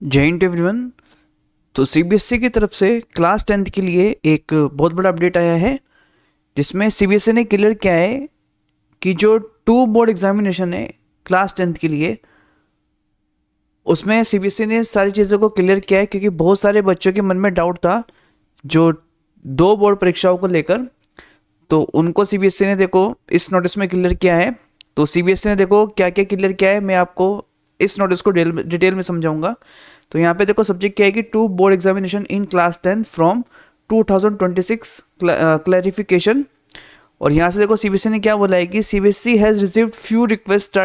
जय हिंद एवरीवन। तो सीबीएसई की तरफ से क्लास 10th के लिए एक बहुत बड़ा अपडेट आया है, जिसमें सीबीएसई ने क्लियर किया है कि जो 2 बोर्ड एग्जामिनेशन है क्लास 10th के लिए, उसमें सीबीएसई ने सारी चीज़ों को क्लियर किया है, क्योंकि बहुत सारे बच्चों के मन में डाउट था जो 2 बोर्ड परीक्षाओं को लेकर। तो उनको सीबीएसई ने देखो इस नोटिस में क्लियर किया है। तो सीबीएसई ने देखो क्या क्या क्लियर किया है, मैं आपको इस नोटिस को डिटेल में समझाऊंगा। तो यहाँ पे देखो सब्जेक्ट क्या है कि 2 board examination in class 10 from 2026 clarification. और यहाँ से देखो सीबीएसई ने क्या बोला है कि CBSE has received few request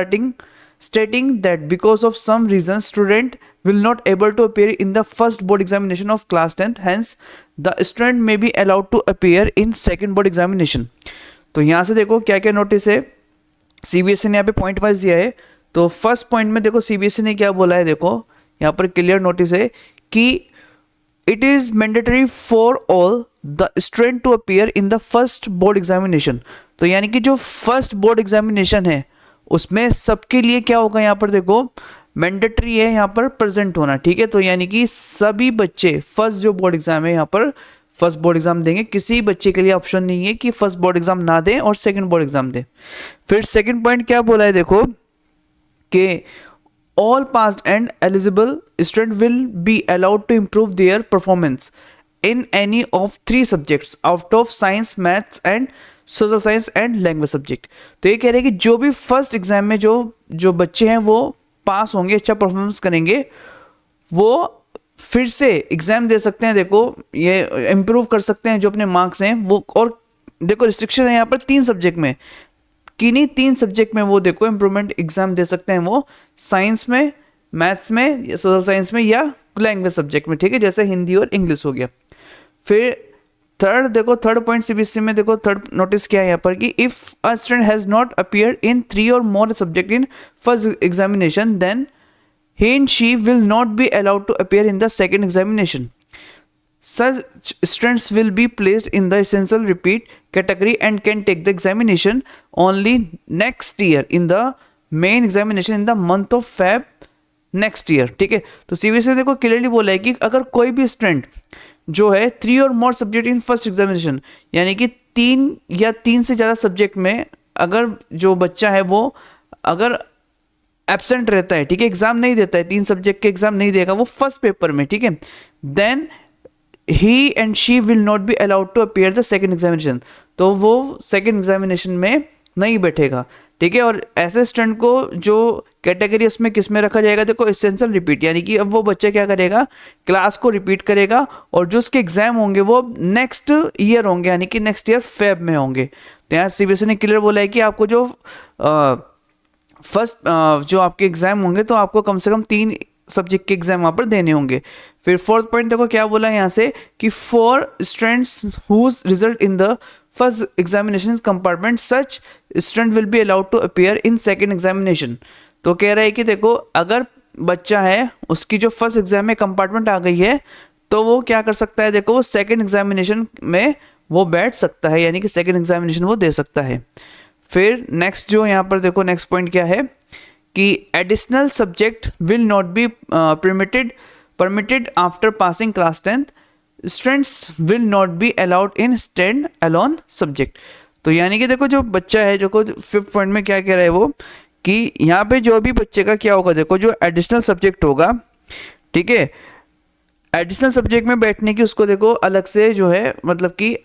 stating that because of some reason student will not able to appear in the first board examination of class 10th, hence the student may be allowed to appear in second board examination। तो यहाँ से देखो क्या क्या notice है, CBSE ने यहाँ पे पॉइंट वाइज दिया है। तो फर्स्ट पॉइंट में देखो सीबीएसई ने क्या बोला है, देखो यहाँ पर क्लियर नोटिस है कि it is mandatory for all the student to appear in the first board examination. तो यानी कि जो फर्स्ट बोर्ड एग्जामिनेशन है उसमें सबके लिए क्या होगा, यहाँ पर देखो मैंडेटरी है यहाँ पर प्रेजेंट होना, ठीक है। तो यानी कि सभी बच्चे फर्स्ट जो बोर्ड एग्जाम है यहाँ पर फर्स्ट बोर्ड एग्जाम देंगे, किसी बच्चे के लिए ऑप्शन नहीं है कि फर्स्ट बोर्ड एग्जाम ना दें और सेकंड बोर्ड एग्जाम दें। फिर सेकंड पॉइंट क्या बोला है, देखो कि all passed and eligible student will be allowed to improve their performance in any of 3 subjects out of science, maths and social science and language subject। तो ये कह रहे हैं कि जो भी फर्स्ट एग्जाम में जो बच्चे हैं वो पास होंगे, अच्छा परफॉर्मेंस करेंगे, वो फिर से एग्जाम दे सकते हैं। देखो ये इम्प्रूव कर सकते हैं जो अपने मार्क्स हैं वो। और देखो रिस्ट्रिक्शन है यहाँ पर 3 सब्जेक्ट में, किन्हीं 3 सब्जेक्ट में वो देखो इम्प्रूवमेंट एग्जाम दे सकते हैं, वो साइंस में, मैथ्स में, सोशल साइंस में या लैंग्वेज सब्जेक्ट में, ठीक है, जैसे हिंदी और इंग्लिश हो गया। फिर थर्ड देखो, थर्ड पॉइंट सीबीएसई में देखो थर्ड नोटिस क्या है यहाँ पर कि if a student has not appear in 3 और more subject in first examination then he and she will not be allowed to appear in the second examination. Such students will be placed in the essential repeat category and can take the examination only next year in the main examination in the month of Feb next year, ठीक है। तो CBSE देखो clearly बोला है कि अगर कोई भी स्टूडेंट जो है 3 और more subject in first examination, यानी कि 3 या 3 से ज़्यादा सब्जेक्ट में अगर जो बच्चा है वो अगर एब्सेंट रहता है, ठीक है, एग्जाम नहीं देता है, 3 सब्जेक्ट के एग्जाम नहीं देगा वो फर्स्ट पेपर में, ठीक है, then he and she will not be allowed to appear the second examination. तो वो सेकंड एग्जामिनेशन में नहीं बैठेगा, ठीक है। और ऐसे स्टूडेंट को जो कैटेगरी उसमें किस में रखा जाएगा, देखो एसेंशियल रिपीट, यानी कि अब वो बच्चा क्या करेगा, क्लास को रिपीट करेगा और जो उसके एग्जाम होंगे वो नेक्स्ट ईयर होंगे, यानी कि नेक्स्ट ईयर फेब में होंगे। तो यहाँ सीबीएसई ने क्लियर बोला है कि आपको जो फर्स्ट जो आपके एग्जाम होंगे तो आपको कम से कम 3 सब्जेक्ट के एग्जाम वहाँ पर देने होंगे। फिर फोर्थ पॉइंट देखो क्या बोला है यहाँ से कि for students whose result in the first examination compartment such student will be allowed to appear in second examination. तो कह रहा है कि देखो अगर बच्चा है उसकी जो फर्स्ट एग्जाम में कंपार्टमेंट आ गई है तो वो क्या कर सकता है, देखो वो सेकेंड एग्जामिनेशन में वो बैठ सकता है, यानी कि सेकेंड एग्जामिनेशन वो दे सकता है। फिर नेक्स्ट जो यहाँ पर देखो नेक्स्ट पॉइंट क्या है कि additional subject will not be permitted after passing class 10th, students will not be allowed in stand alone subject. तो यानी कि देखो जो बच्चा है, जो फिफ्थ पॉइंट में क्या कह रहा है वो कि यहाँ पे जो भी बच्चे का क्या होगा, देखो जो एडिशनल सब्जेक्ट होगा, ठीक है, एडिशनल सब्जेक्ट में बैठने की उसको देखो अलग से जो है, मतलब कि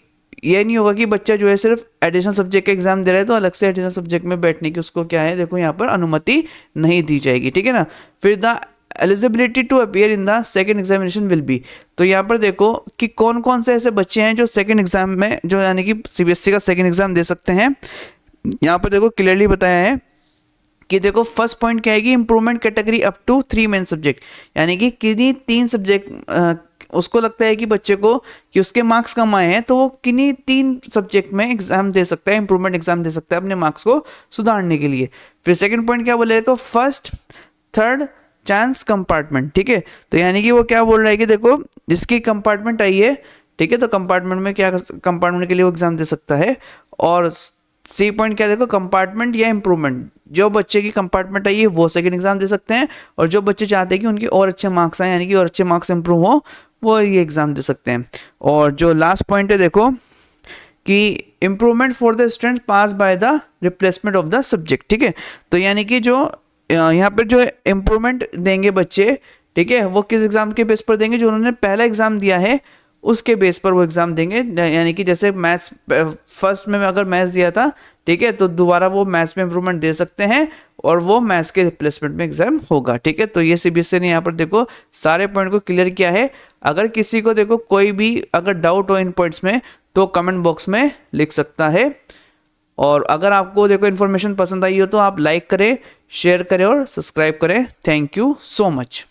ये नहीं होगा कि बच्चा जो है सिर्फ एडिशनल सब्जेक्ट का एग्जाम दे रहा है तो अलग से एडिशनल सब्जेक्ट में बैठने की उसको क्या है, देखो यहाँ पर अनुमति नहीं दी जाएगी, ठीक है ना। फिर the eligibility to appear in the second examination will be. तो यहाँ पर देखो कि कौन कौन से ऐसे बच्चे हैं जो सेकंड एग्जाम में जो यानी कि सीबीएसई का सेकंड एग्जाम दे सकते हैं। यहाँ पर देखो क्लियरली बताया है कि देखो फर्स्ट पॉइंट क्या है कि improvement category up to 3 main subject, यानी कि किन्हीं 3 सब्जेक्ट उसको लगता है कि बच्चे को कि उसके मार्क्स कम आए हैं तो वो किन्हीं 3 सब्जेक्ट में एग्जाम दे सकता है, इंप्रूवमेंट एग्जाम दे सकता है अपने मार्क्स को सुधारने के लिए। फिर सेकंड पॉइंट क्या बोले, देखो फर्स्ट थर्ड चांस कंपार्टमेंट, ठीक है। तो यानी कि वो क्या बोल रहा है कि देखो जिसकी कंपार्टमेंट आई है, ठीक है, तो कंपार्टमेंट में क्या कंपार्टमेंट के लिए वो एग्जाम दे सकता है। और सी पॉइंट क्या देखो, कंपार्टमेंट या इम्प्रूवमेंट। जो बच्चे की कंपार्टमेंट आई है वो सेकंड एग्जाम दे सकते हैं, और जो बच्चे चाहते हैं कि उनके और अच्छे मार्क्स आए, यानी कि और अच्छे मार्क्स इंप्रूव हो, वो ये एग्जाम दे सकते हैं। और जो लास्ट पॉइंट है देखो कि improvement for the student pass by the replacement of the subject. ठीक है, तो यानी कि जो यहाँ पर जो इम्प्रूवमेंट देंगे बच्चे, ठीक है, वो किस एग्जाम के बेस पर देंगे, जो उन्होंने पहला एग्जाम दिया है उसके बेस पर वो एग्जाम देंगे। यानी कि जैसे मैथ्स फर्स्ट में अगर मैथ्स दिया था, ठीक है, तो दोबारा वो मैथ्स में इंप्रूवमेंट दे सकते हैं, और वो मैथ्स के रिप्लेसमेंट में एग्जाम होगा। ठीक है, तो ये सीबीएसई ने यहाँ पर देखो सारे पॉइंट को क्लियर किया है। अगर किसी को देखो कोई भी अगर डाउट हो इन पॉइंट्स में, तो कमेंट बॉक्स में लिख सकता है। और अगर आपको देखो इन्फॉर्मेशन पसंद आई हो तो आप लाइक करें, शेयर करें और सब्सक्राइब करें। Thank you so much.